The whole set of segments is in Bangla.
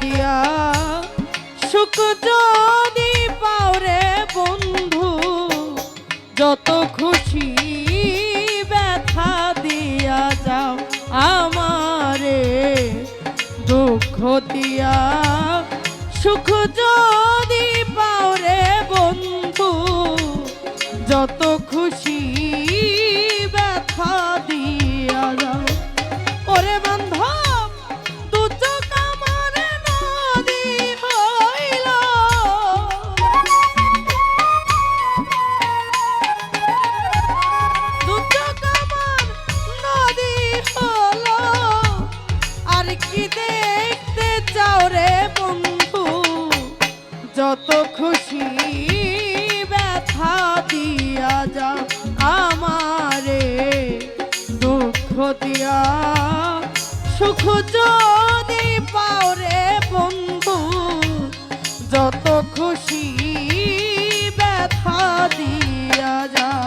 দিয়া সুখ যদি পাওরে বন্ধু, যত খুশি ব্যথা দিয়া যাও আমারে। দুঃখ দিয়া সুখ যদি পাওরে বন্ধু, যত খুশি ব্যথা দিয়া যাও। ওরে বান্ধব দু চোখ আমার নদী হইল, দু চোখ আমার নদী হলো। আর কি দেখতে চাও রে বন্ধু, যত খুশি ব্যথা দিয়া যাও আমারে। দুঃখ দিয়া সুখ যদি পাওরে বন্ধু, যত খুশি ব্যথা দিয়া যাও।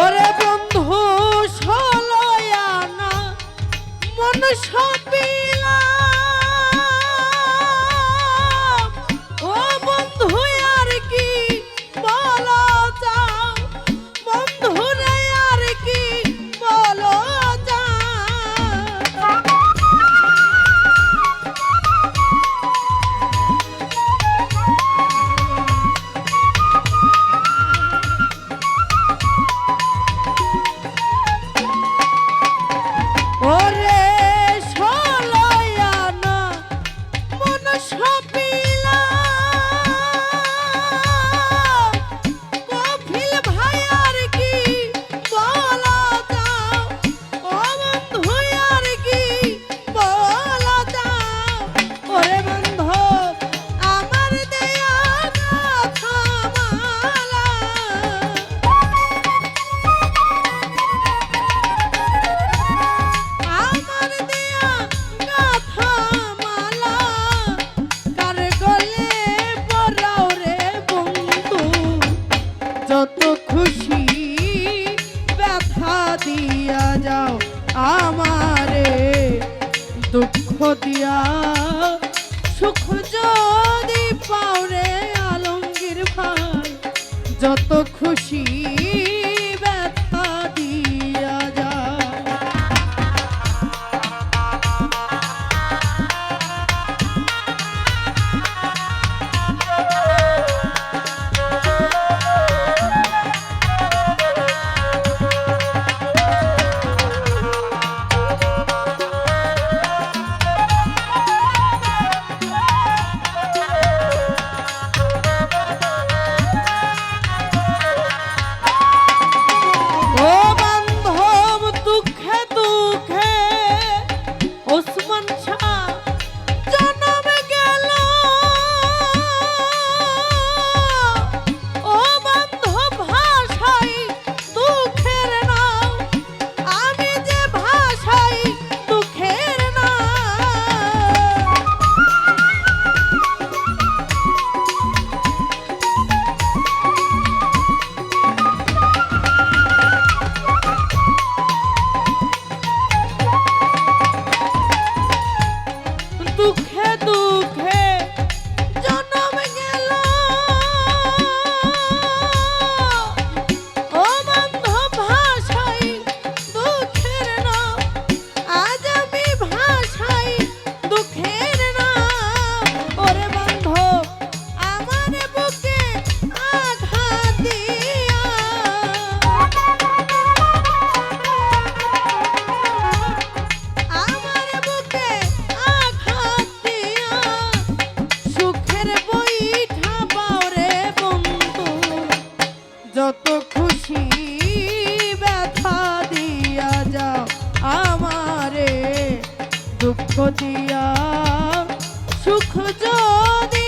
ওরে বন্ধু ষোলয়ানা মন সপিলাম, ও বন্ধু আর কি বলো যাও, বন্ধু রে আর কি বলো যাও। ওরে ষোলয়ানা মন সপিলাম, কফিল ভাই আর কি বলা যাও, ও বন্ধু আর কি বলা যাও। ওরে বন্ধু আমার দেয়া কথা মালা, আমার দেয়া গাথা মালা, কার গলে পরাও রে বন্ধু, যত খুশি ব্যথা দিয়া যাও আমারে। দুঃখ দিয়া সুখ যদি পাওরে আলমগীর ভাই, যত খুশি ব্যথা দিয়া যাও। ও বান্ধব দুঃখে দুঃখে ওসমান শাহ জনম গেল, ও বান্ধব ভাষাই দুঃখের নাম, আমি যে ভাষাই দুঃখের নাম। দুঃখে দুঃখে জনম গেল, ও বান্ধব ভাষাই দুঃখের নাম, আজ আমি ভাষাই দুঃখের নাম। ওরে বান্ধব আমার বুকে আঘাত দিয়া, আমার বুকে আঘাত দিয়া সুখের বৈঠা পাওরে বন্ধু, যত খুশি ব্যথা দিয়া যাও আমারে। দুঃখ দিয়া সুখ যদি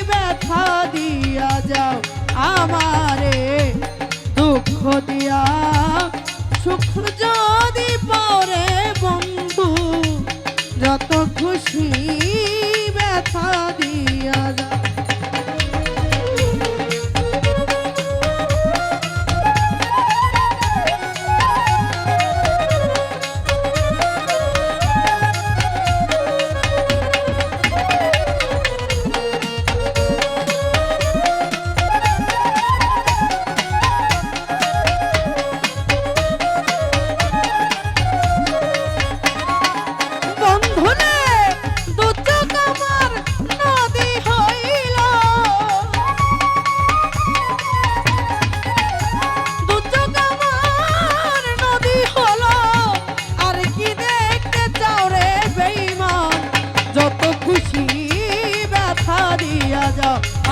ব্যথা দিয়া যাও আমারে, দুঃখ দিয়া সুখ যদি পাওরে বন্ধু, যত খুশি ব্যথা দিয়া যাও।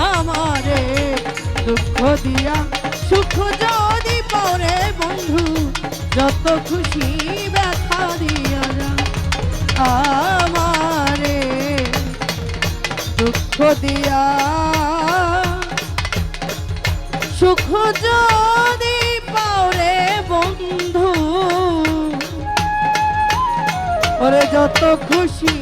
আমারে দুঃখ দিয়া সুখ যদি পাওরে বন্ধু, যত খুশি ব্যথা দিয়া যাও আমারে, দুঃখ দিয়া সুখ যদি পাওরে বন্ধু, ওরে যত খুশি